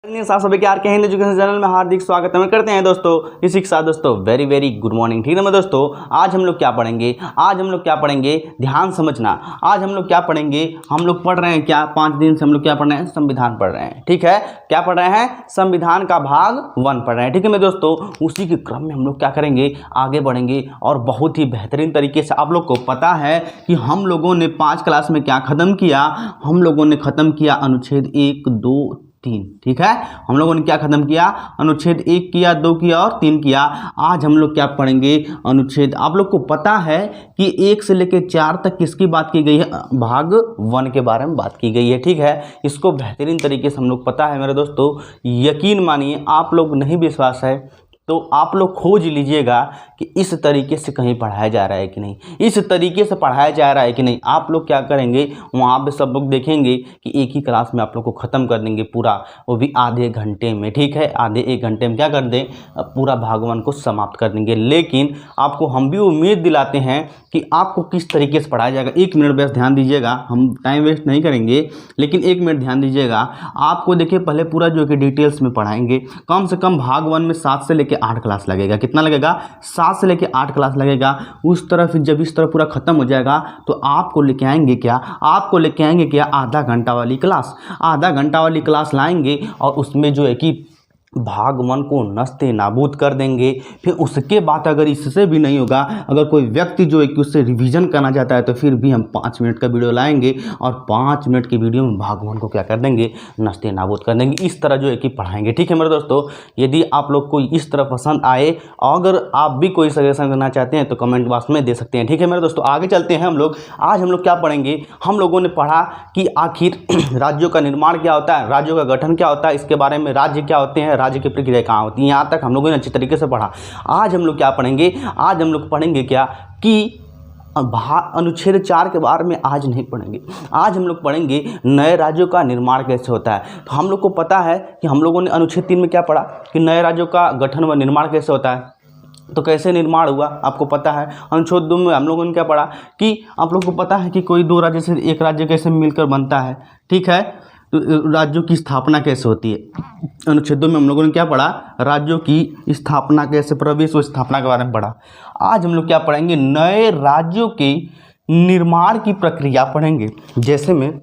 साथ सभी के आर के हिंद एजुकेशन चैनल में हार्दिक स्वागत है। करते हैं दोस्तों इसी के साथ दोस्तों वेरी गुड मॉर्निंग। ठीक है मैं दोस्तों, आज हम लोग क्या पढ़ेंगे, ध्यान समझना। आज हम लोग क्या पढ़ेंगे, हम लोग पढ़ रहे हैं क्या, 5 दिन से हम लोग क्या पढ़ रहे हैं, संविधान पढ़ रहे हैं। ठीक है, क्या पढ़ रहे हैं, संविधान का भाग 1 पढ़ रहे हैं। ठीक है मैं दोस्तों, उसी के क्रम में हम लोग क्या करेंगे, आगे बढ़ेंगे और बहुत ही बेहतरीन तरीके से। आप लोग को पता है कि हम लोगों ने 5 क्लास में क्या खत्म किया, हम लोगों ने खत्म किया अनुच्छेद 1, 2, 3। ठीक है, हम लोगों ने क्या खत्म किया, अनुच्छेद 1 किया, 2 किया और 3 किया। आज हम लोग क्या पढ़ेंगे, अनुच्छेद, आप लोग को पता है कि 1 से लेकर 4 तक किसकी बात की गई है, भाग 1 के बारे में बात की गई है। ठीक है, इसको बेहतरीन तरीके से हम लोग पता है मेरे दोस्तों। यकीन मानिए, आप लोग नहीं विश्वास है तो आप लोग खोज लीजिएगा कि इस तरीके से कहीं पढ़ाया जा रहा है कि नहीं, इस तरीके से पढ़ाया जा रहा है कि नहीं। आप लोग क्या करेंगे, वहाँ पे सब लोग देखेंगे कि एक ही क्लास में आप लोग को ख़त्म कर देंगे पूरा, वो भी आधे घंटे में। ठीक है, आधे 1 घंटे में क्या कर दें, पूरा भाग 1 को समाप्त कर देंगे। लेकिन आपको हम भी उम्मीद दिलाते हैं कि आपको किस तरीके से पढ़ाया जाएगा। 1 मिनट बस ध्यान दीजिएगा, हम टाइम वेस्ट नहीं करेंगे, लेकिन 1 मिनट ध्यान दीजिएगा। आपको देखिए पहले पूरा जो कि डिटेल्स में पढ़ाएंगे। कम से कम भाग 1 में 7 से लेकर 8 क्लास लगेगा। कितना लगेगा, 7 से लेकर 8 क्लास लगेगा। उस तरह फिर जब इस तरह पूरा खत्म हो जाएगा तो आपको लेके आएंगे क्या, आधा घंटा वाली क्लास। आधा घंटा वाली क्लास लाएंगे और उसमें जो है कि भाग 1 को नस्ते नाबूद कर देंगे। फिर उसके बाद अगर इससे भी नहीं होगा, अगर कोई व्यक्ति जो है कि उससे रिवीजन करना चाहता है तो फिर भी हम 5 मिनट का वीडियो लाएंगे और 5 मिनट की वीडियो में भाग 1 को क्या कर देंगे, नस्ते नाबूद कर देंगे। इस तरह जो है कि पढ़ाएंगे। ठीक है मेरे दोस्तों, यदि आप लोग को इस तरह पसंद आए, अगर आप भी कोई सजेशन करना चाहते हैं तो कमेंट बॉक्स में दे सकते हैं। ठीक है मेरे दोस्तों, आगे चलते हैं हम लोग। आज हम लोग क्या पढ़ेंगे, हम लोगों ने पढ़ा कि आखिर राज्यों का निर्माण क्या होता है, राज्यों का गठन क्या होता है, इसके बारे में राज्य क्या होते हैं, राज्य की प्रक्रिया कहाँ होती है। यहाँ तक हम लोगों ने अच्छी तरीके से पढ़ा। आज हम लोग क्या पढ़ेंगे, आज हम लोग पढ़ेंगे क्या कि अनुच्छेद 4 के बारे में आज नहीं पढ़ेंगे। आज हम लोग पढ़ेंगे नए राज्यों का निर्माण कैसे होता है। तो हम लोग को पता है कि हम लोगों ने अनुच्छेद 3 में क्या पढ़ा कि नए राज्यों का गठन व निर्माण कैसे होता है। तो कैसे निर्माण हुआ आपको पता है। अनुच्छेद 2 में हम लोगों ने क्या पढ़ा कि आप लोग को पता है कि कोई 2 राज्य से एक राज्य कैसे मिलकर बनता है। ठीक है, तो राज्यों की स्थापना कैसे होती है। अनुच्छेद 2 में हम लोगों ने क्या पढ़ा, राज्यों की स्थापना कैसे, प्रवेश और स्थापना के बारे में पढ़ा। आज हम लोग क्या पढ़ेंगे, नए राज्यों के निर्माण की प्रक्रिया पढ़ेंगे। जैसे में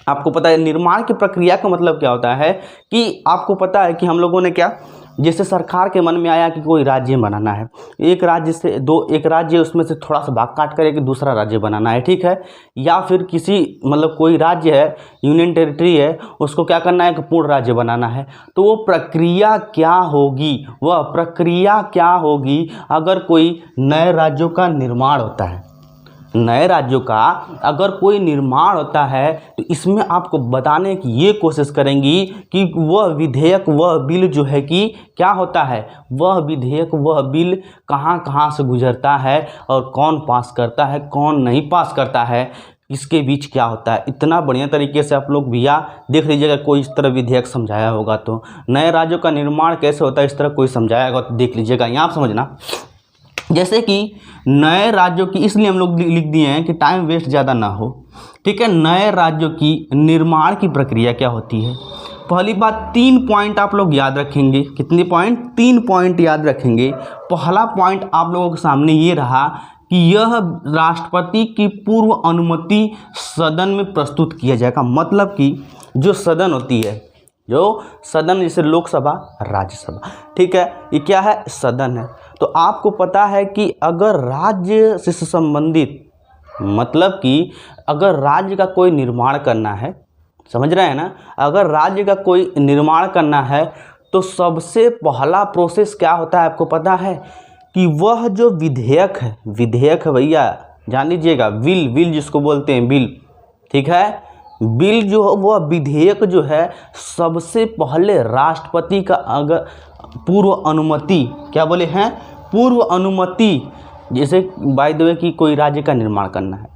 आपको पता है निर्माण की प्रक्रिया का मतलब क्या होता है कि आपको पता है कि हम लोगों ने क्या, जैसे सरकार के मन में आया कि कोई राज्य बनाना है, एक राज्य उसमें से थोड़ा सा भाग काट करके दूसरा राज्य बनाना है। ठीक है, या फिर किसी मतलब कोई राज्य है, यूनियन टेरिटरी है, उसको क्या करना है कि पूर्ण राज्य बनाना है। तो वो प्रक्रिया क्या होगी, अगर कोई नए राज्यों का निर्माण होता है, नए राज्यों का अगर कोई निर्माण होता है तो इसमें आपको बताने की ये कोशिश करेंगी कि वह विधेयक, वह बिल जो है कि क्या होता है, वह विधेयक, वह बिल कहाँ कहाँ से गुजरता है और कौन पास करता है, कौन नहीं पास करता है, इसके बीच क्या होता है। इतना बढ़िया तरीके से आप लोग भैया देख लीजिएगा। कोई इस तरह विधेयक समझाया होगा तो नए राज्यों का निर्माण कैसे होता है, इस तरह कोई समझाया होगा तो देख लीजिएगा। यहाँ आप समझना, जैसे कि नए राज्यों की, इसलिए हम लोग लिख दिए हैं कि टाइम वेस्ट ज़्यादा ना हो। ठीक है, नए राज्यों की निर्माण की प्रक्रिया क्या होती है। पहली बात 3 पॉइंट आप लोग याद रखेंगे। कितने पॉइंट, 3 पॉइंट याद रखेंगे। पहला पॉइंट आप लोगों के सामने ये रहा कि यह राष्ट्रपति की पूर्व अनुमति सदन में प्रस्तुत किया जाएगा। मतलब कि जो सदन होती है, जो सदन जैसे लोकसभा, राज्यसभा, ठीक है, ये क्या है, सदन है। तो आपको पता है कि अगर राज्य से संबंधित, मतलब कि अगर राज्य का कोई निर्माण करना है, समझ रहे हैं ना, अगर राज्य का कोई निर्माण करना है तो सबसे पहला प्रोसेस क्या होता है आपको पता है कि वह जो विधेयक है भैया, जान लीजिएगा, बिल जिसको बोलते हैं बिल। ठीक है, बिल जो वह विधेयक जो है सबसे पहले राष्ट्रपति का अगर पूर्व अनुमति, क्या बोले हैं, पूर्व अनुमति, जैसे बाय द वे कि कोई राज्य का निर्माण करना है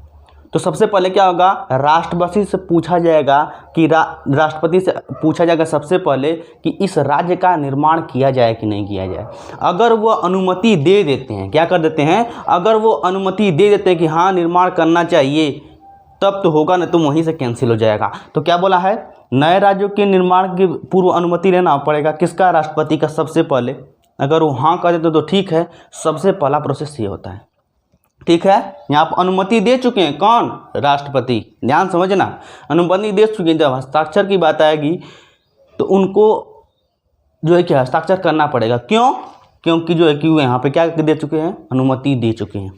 तो सबसे पहले क्या होगा, राष्ट्रपति से पूछा जाएगा कि राष्ट्रपति से पूछा जाएगा सबसे पहले कि इस राज्य का निर्माण किया जाए कि नहीं किया जाए। अगर वो अनुमति दे देते हैं, क्या कर देते हैं, अगर वो अनुमति दे देते हैं कि हाँ निर्माण करना चाहिए, तब तो होगा, ना तो वहीं से कैंसिल हो जाएगा। तो क्या बोला है, नए राज्यों के निर्माण की पूर्व अनुमति लेना पड़ेगा किसका? राष्ट्रपति का सबसे पहले। अगर वो हाँ कर देते तो ठीक है, सबसे पहला प्रोसेस ये होता है। ठीक है, यहाँ पर अनुमति दे चुके हैं कौन? राष्ट्रपति। ध्यान समझना, अनुमति दे चुके हैं। जब हस्ताक्षर की बात आएगी तो उनको जो है कि हस्ताक्षर करना पड़ेगा। क्यों? क्योंकि जो है कि वो यहाँ पे क्या दे चुके हैं? अनुमति दे चुके हैं।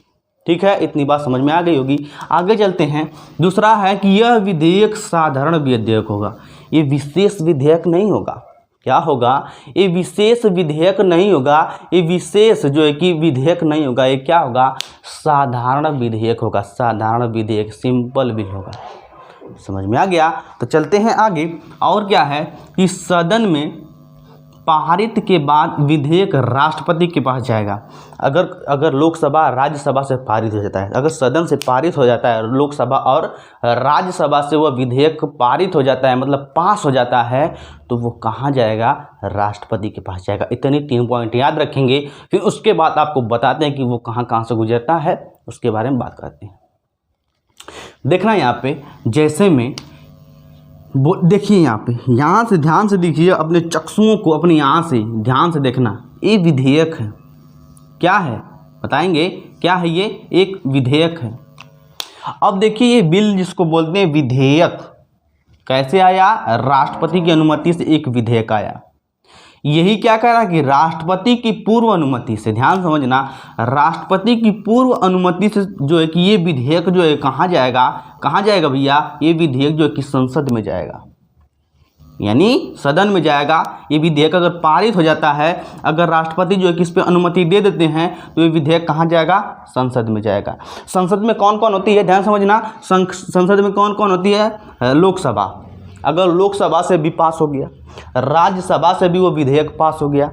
ठीक है, इतनी बात समझ में आ गई होगी। आगे चलते हैं। दूसरा है कि यह विधेयक साधारण विधेयक होगा, ये विशेष विधेयक नहीं होगा। क्या होगा? ये विशेष विधेयक नहीं होगा, ये विशेष जो है कि विधेयक नहीं होगा। ये क्या होगा? साधारण विधेयक होगा। साधारण विधेयक, सिंपल बिल होगा। समझ में आ गया? तो चलते हैं आगे। और क्या है कि सदन में पारित के बाद विधेयक राष्ट्रपति के पास जाएगा। अगर लोकसभा राज्यसभा से पारित हो जाता है, अगर सदन से पारित हो जाता है, लोकसभा और राज्यसभा से वह विधेयक पारित हो जाता है, मतलब पास हो जाता है, तो वो कहाँ जाएगा? राष्ट्रपति के पास जाएगा। इतनी 3 पॉइंट याद रखेंगे, फिर उसके बाद आपको बताते हैं कि वो कहाँ कहाँ से गुजरता है, उसके बारे में बात करते हैं। देखना यहाँ पे, जैसे में देखिए यहाँ से ध्यान से देखिए, अपने चक्षुओं को अपने यहाँ से ध्यान से देखना। ये विधेयक है, क्या है बताएंगे? क्या है ये? एक विधेयक है। अब देखिए ये बिल जिसको बोलते हैं विधेयक, कैसे आया? राष्ट्रपति की अनुमति से एक विधेयक आया। यही क्या कह रहा है कि राष्ट्रपति की पूर्व अनुमति से, ध्यान समझना, राष्ट्रपति की पूर्व अनुमति से जो है कि ये विधेयक जो है कहाँ जाएगा? कहाँ जाएगा भैया? ये विधेयक जो है कि संसद में जाएगा, यानी सदन में जाएगा। ये विधेयक अगर पारित हो जाता है, अगर राष्ट्रपति जो है कि इस पर अनुमति दे देते हैं, तो ये विधेयक कहाँ जाएगा? संसद में जाएगा। संसद में कौन कौन होती है? ध्यान समझना, संसद में कौन कौन होती है? लोकसभा। अगर लोकसभा से भी पास हो गया, राज्यसभा से भी वो विधेयक पास हो गया,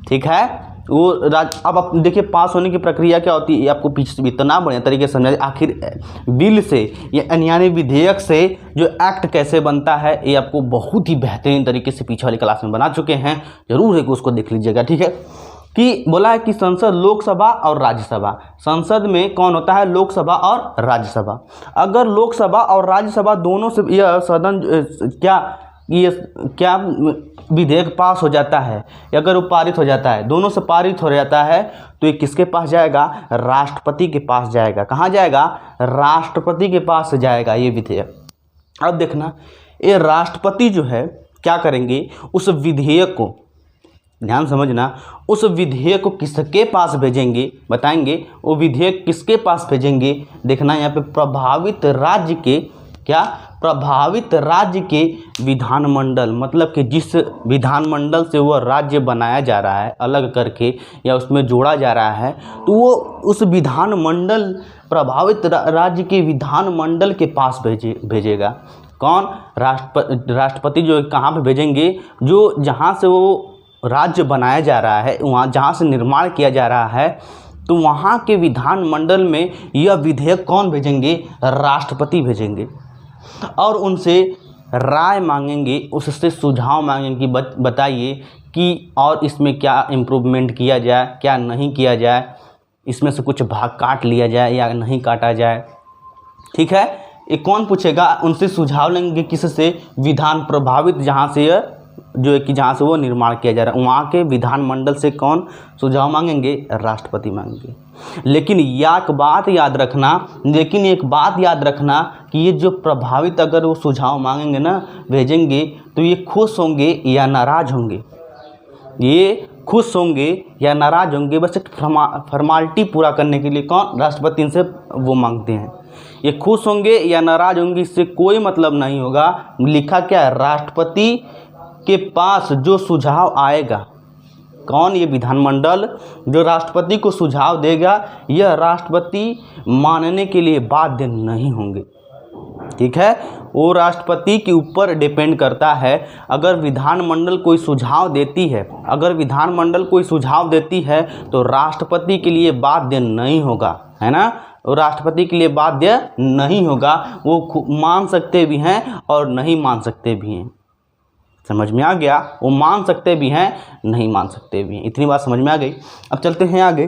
ठीक है, वो अब आप देखिए पास होने की प्रक्रिया क्या होती है, ये आपको पीछे इतना बढ़िया तरीके से समझा। आखिर बिल से यानी विधेयक से जो एक्ट कैसे बनता है, ये आपको बहुत ही बेहतरीन तरीके से पीछे वाली क्लास में बना चुके हैं, जरूर है कि उसको देख लीजिएगा। ठीक है, कि बोला है कि संसद, लोकसभा और राज्यसभा। संसद में कौन होता है? लोकसभा और राज्यसभा। अगर लोकसभा और राज्यसभा दोनों से यह सदन क्या विधेयक पास हो जाता है, अगर वो पारित हो जाता है, दोनों से पारित हो जाता है, तो ये किसके पास जाएगा? राष्ट्रपति के पास जाएगा। कहाँ जाएगा? राष्ट्रपति के पास जाएगा ये विधेयक। अब देखना, ये राष्ट्रपति जो है क्या करेंगे? उस विधेयक को, ध्यान समझना, उस विधेयक को किसके पास भेजेंगे? बताएंगे वो विधेयक किसके पास भेजेंगे? देखना यहाँ पे प्रभावित राज्य के, क्या? प्रभावित राज्य के विधानमंडल, मतलब कि जिस विधानमंडल से वह राज्य बनाया जा रहा है, अलग करके या उसमें जोड़ा जा रहा है, तो वो उस विधानमंडल, प्रभावित राज्य के विधानमंडल के पास भेजेगा। कौन? राष्ट्रपति जो कहाँ पे भेजेंगे? जो जहाँ से वो राज्य बनाया जा रहा है, वहाँ जहाँ से निर्माण किया जा रहा है, तो वहाँ के विधानमंडल में यह विधेयक कौन भेजेंगे? राष्ट्रपति भेजेंगे। और उनसे राय मांगेंगे, उससे सुझाव मांगेंगे कि बताइए कि और इसमें क्या इम्प्रूवमेंट किया जाए, क्या नहीं किया जाए, इसमें से कुछ भाग काट लिया जाए या नहीं काटा जाए। ठीक है, ये कौन पूछेगा? उनसे सुझाव लेंगे। किससे? विधान प्रभावित, जहाँ से जो है कि जहाँ से वो निर्माण किया जा रहा है, वहाँ के विधानमंडल से कौन सुझाव मांगेंगे? राष्ट्रपति मांगेंगे। लेकिन एक बात याद रखना कि ये जो प्रभावित, अगर वो सुझाव मांगेंगे ना, भेजेंगे, तो ये खुश होंगे या नाराज होंगे? ये खुश होंगे या नाराज होंगे? बस एक फॉर्मालिटी पूरा करने के लिए कौन? राष्ट्रपति से वो मांगते हैं। ये खुश होंगे या नाराज होंगे, इससे कोई मतलब नहीं होगा। लिखा क्या है? राष्ट्रपति के पास जो सुझाव आएगा, कौन? ये विधानमंडल जो राष्ट्रपति को सुझाव देगा, यह राष्ट्रपति मानने के लिए बाध्य नहीं होंगे। ठीक है, वो राष्ट्रपति के ऊपर डिपेंड करता है। अगर विधानमंडल कोई सुझाव देती है, तो राष्ट्रपति के लिए बाध्य नहीं होगा, है ना? वो राष्ट्रपति के लिए बाध्य नहीं होगा। वो मान सकते भी हैं और नहीं मान सकते भी हैं। समझ में आ गया? वो मान सकते भी हैं, नहीं मान सकते भी हैं। इतनी बात समझ में आ गई। अब चलते हैं आगे।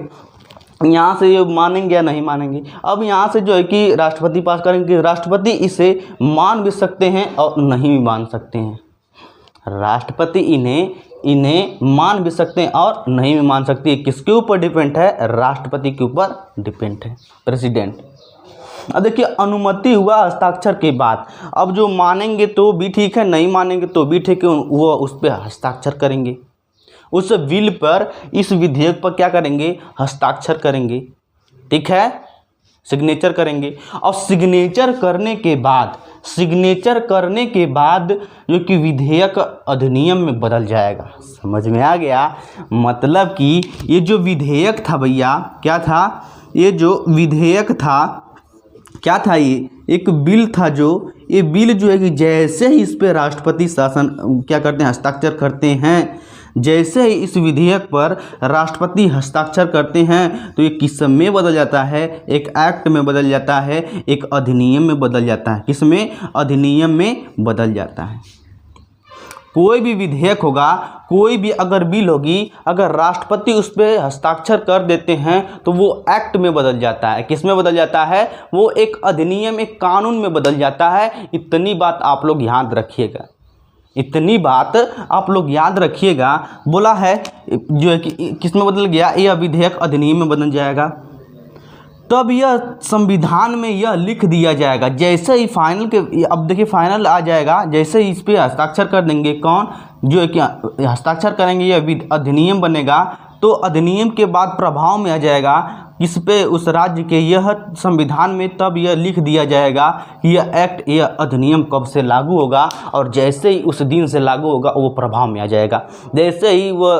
यहाँ से ये मानेंगे या नहीं मानेंगे। अब यहाँ से जो है कि राष्ट्रपति पास करेंगे, राष्ट्रपति इसे मान भी सकते हैं और नहीं भी मान सकते हैं। राष्ट्रपति इन्हें मान भी सकते हैं और नहीं भी मान सकती है। किसके ऊपर डिपेंड है? राष्ट्रपति के ऊपर डिपेंड है, प्रेसिडेंट। अब देखिए अनुमति हुआ हस्ताक्षर के बाद, अब जो मानेंगे तो भी ठीक है, नहीं मानेंगे तो भी ठीक है, वो उस पर हस्ताक्षर करेंगे, उस बिल पर, इस विधेयक पर क्या करेंगे? हस्ताक्षर करेंगे, ठीक है, सिग्नेचर करेंगे। और सिग्नेचर करने के बाद जो कि विधेयक अधिनियम में बदल जाएगा। समझ में आ गया? मतलब कि ये जो विधेयक था भैया, क्या था? ये जो विधेयक था क्या था? ये एक बिल था, जो ये बिल जो है कि जैसे ही इस पे राष्ट्रपति शासन क्या करते हैं? हस्ताक्षर करते हैं। जैसे ही इस विधेयक पर राष्ट्रपति हस्ताक्षर करते हैं तो ये किस में बदल जाता है? एक एक्ट में बदल जाता है, एक अधिनियम में बदल जाता है। किसमें? अधिनियम में बदल जाता है। कोई भी विधेयक होगा, कोई भी अगर बिल होगी, अगर राष्ट्रपति उस पर हस्ताक्षर कर देते हैं तो वो एक्ट में बदल जाता है। किस में बदल जाता है? वो एक अधिनियम, एक कानून में बदल जाता है। इतनी बात आप लोग याद रखिएगा, इतनी बात आप लोग याद रखिएगा। बोला है जो है कि किस में बदल गया? यह विधेयक अधिनियम में बदल जाएगा। तब यह संविधान में यह लिख दिया जाएगा। जैसे ही फाइनल के, अब देखिए फाइनल आ जाएगा, जैसे ही इस पर हस्ताक्षर कर देंगे, कौन? जो है कि हस्ताक्षर करेंगे, यह अधिनियम बनेगा। तो अधिनियम के बाद प्रभाव में आ जाएगा इस पे, उस राज्य के, यह संविधान में तब यह लिख दिया जाएगा कि यह एक्ट, यह अधिनियम कब से लागू होगा। और जैसे ही उस दिन से लागू होगा वो प्रभाव में आ जाएगा। जैसे ही वो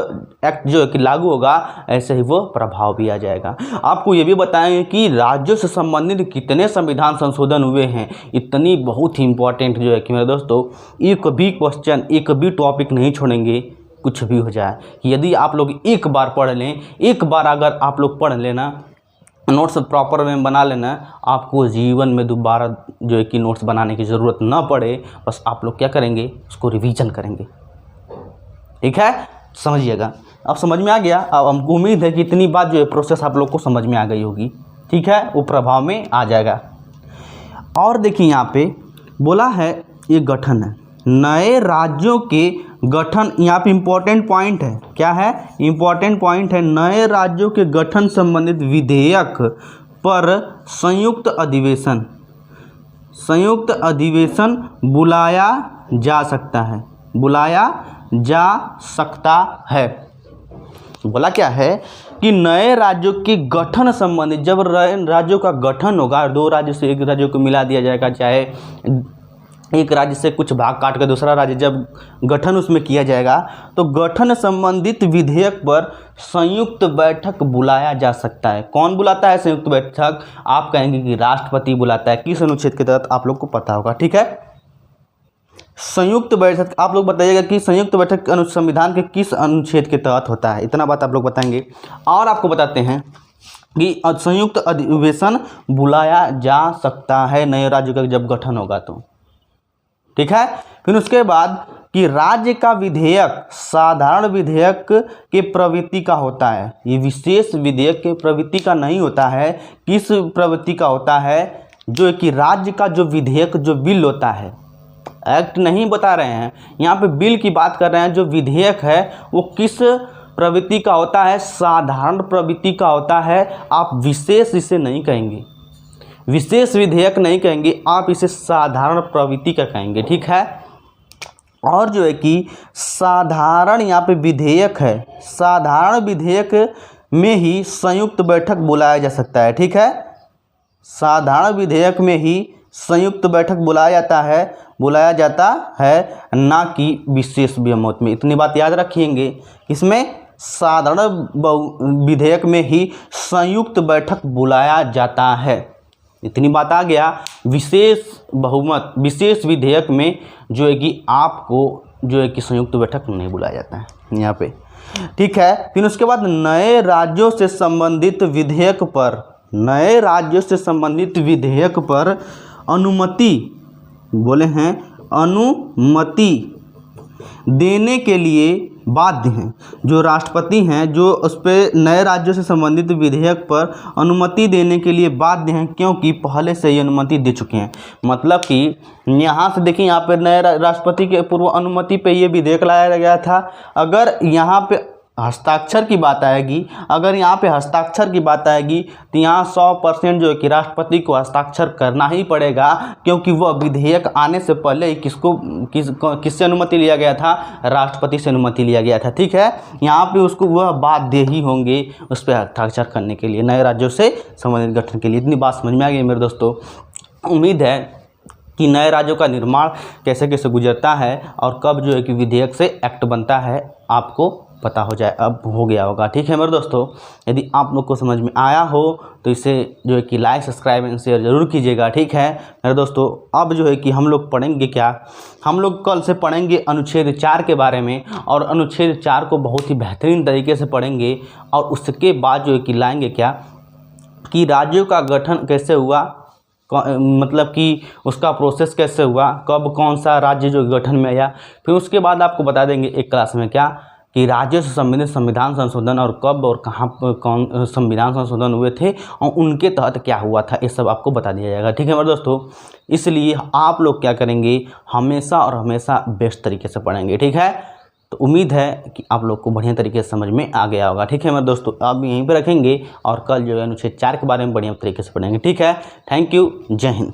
एक्ट जो है कि लागू होगा, ऐसे ही वो प्रभाव भी आ जाएगा। आपको ये भी बताएंगे कि राज्यों से संबंधित कितने संविधान संशोधन हुए हैं। इतनी बहुत ही इंपॉर्टेंट जो है कि मेरे दोस्तों, एक भी क्वेश्चन, एक भी टॉपिक नहीं छोड़ेंगे, कुछ भी हो जाए। यदि आप लोग एक बार पढ़ लें, एक बार अगर आप लोग पढ़ लेना, नोट्स प्रॉपर में बना लेना, आपको जीवन में दोबारा जो है कि नोट्स बनाने की ज़रूरत ना पड़े। बस आप लोग क्या करेंगे? उसको रिवीजन करेंगे, ठीक है? समझिएगा। अब समझ में आ गया। अब हमको उम्मीद है कि इतनी बात जो है प्रोसेस आप लोग को समझ में आ गई होगी, ठीक है? वो प्रभाव में आ जाएगा। और देखिए यहाँ पे बोला है, ये गठन है, नए राज्यों के गठन। यहाँ पे इम्पोर्टेंट पॉइंट है, क्या है? इम्पोर्टेंट पॉइंट है, नए राज्यों के गठन संबंधित विधेयक पर संयुक्त अधिवेशन बुलाया जा सकता है, बुलाया जा सकता है। बोला क्या है कि नए राज्यों के गठन संबंधित, जब राज्यों का गठन होगा, दो राज्य से एक राज्य को मिला दिया जाएगा, चाहे एक राज्य से कुछ भाग काट कर दूसरा राज्य, जब गठन उसमें किया जाएगा, तो गठन संबंधित विधेयक पर संयुक्त बैठक बुलाया जा सकता है। कौन बुलाता है संयुक्त बैठक? आप कहेंगे कि राष्ट्रपति बुलाता है। किस अनुच्छेद के तहत? आप लोग को पता होगा, ठीक है? संयुक्त बैठक, आप लोग बताइएगा कि संयुक्त बैठक संविधान के किस अनुच्छेद के तहत होता है। इतना बात आप लोग बताएंगे। और आपको बताते हैं कि संयुक्त अधिवेशन बुलाया जा सकता है नए राज्य का जब गठन होगा तो, ठीक है? फिर उसके बाद कि राज्य का विधेयक साधारण विधेयक के प्रवृत्ति का होता है। ये विशेष विधेयक के प्रवृत्ति का नहीं होता है। किस प्रवृत्ति का होता है? जो कि राज्य का जो विधेयक, जो बिल होता है, एक्ट नहीं बता रहे हैं यहाँ पे, बिल की बात कर रहे हैं। जो विधेयक है वो किस प्रवृत्ति का होता है? साधारण प्रवृत्ति का होता है। आप विशेष इसे नहीं कहेंगे, विशेष विधेयक नहीं कहेंगे, आप इसे साधारण प्रवृत्ति का कहेंगे, ठीक है? और जो है कि साधारण यहाँ पे विधेयक है, साधारण विधेयक में ही संयुक्त बैठक बुलाया जा सकता है, ठीक है? साधारण विधेयक में ही संयुक्त बैठक बुलाया जाता है, ना कि विशेष बहुमत में। इतनी बात याद रखिएंगे। इसमें साधारण विधेयक में ही संयुक्त बैठक बुलाया जाता है, इतनी बात आ गया। विशेष बहुमत, विशेष विधेयक में जो है कि आपको जो है कि संयुक्त बैठक नहीं बुलाया जाता है यहाँ पे, ठीक है? फिर उसके बाद नए राज्यों से संबंधित विधेयक पर, नए राज्यों से संबंधित विधेयक पर अनुमति, बोले हैं अनुमति देने के लिए बाध्य हैं। जो राष्ट्रपति हैं जो उस पर नए राज्यों से संबंधित विधेयक पर अनुमति देने के लिए बाध्य हैं, क्योंकि पहले से ही अनुमति दे चुके हैं। मतलब कि यहाँ से देखिए, यहाँ पर नए राष्ट्रपति के पूर्व अनुमति पे ये विधेयक लाया गया था। अगर यहाँ पे हस्ताक्षर की बात आएगी, अगर यहाँ पे हस्ताक्षर की बात आएगी तो यहाँ 100% जो है कि राष्ट्रपति को हस्ताक्षर करना ही पड़ेगा, क्योंकि वह विधेयक आने से पहले ही किससे अनुमति लिया गया था? राष्ट्रपति से अनुमति लिया गया था। ठीक है, यहाँ पे उसको वह बाध्य ही होंगे उस पर हस्ताक्षर करने के लिए, नए राज्यों से संबंधित गठन के लिए। इतनी बात समझ में आ गई मेरे दोस्तों। उम्मीद है कि नए राज्यों का निर्माण कैसे कैसे गुजरता है और कब जो है कि विधेयक से एक्ट बनता है आपको पता हो जाए, अब हो गया होगा। ठीक है मेरे दोस्तों, यदि आप लोग को समझ में आया हो तो इसे जो है कि लाइक, सब्सक्राइब एंड शेयर जरूर कीजिएगा। ठीक है मेरे दोस्तों, अब जो है कि हम लोग पढ़ेंगे क्या, हम लोग कल से पढ़ेंगे अनुच्छेद 4 के बारे में, और अनुच्छेद 4 को बहुत ही बेहतरीन तरीके से पढ़ेंगे। और उसके बाद जो है कि लाएंगे क्या कि राज्यों का गठन कैसे हुआ, मतलब कि उसका प्रोसेस कैसे हुआ, कब कौन सा राज्य जो गठन में आया। फिर उसके बाद आपको बता देंगे एक क्लास में क्या कि राज्यों से संबंधित संविधान संशोधन और कब और कहाँ कौन संविधान संशोधन हुए थे और उनके तहत क्या हुआ था, ये सब आपको बता दिया जाएगा। ठीक है मेरे दोस्तों, इसलिए आप लोग क्या करेंगे, हमेशा और हमेशा बेस्ट तरीके से पढ़ेंगे। ठीक है, तो उम्मीद है कि आप लोग को बढ़िया तरीके से समझ में आ गया होगा। ठीक है मेरे दोस्तों, अब यहीं पर रखेंगे और कल जो है अनुच्छेद 4 के बारे में बढ़िया तरीके से पढ़ेंगे। ठीक है, थैंक यू, जय हिंद।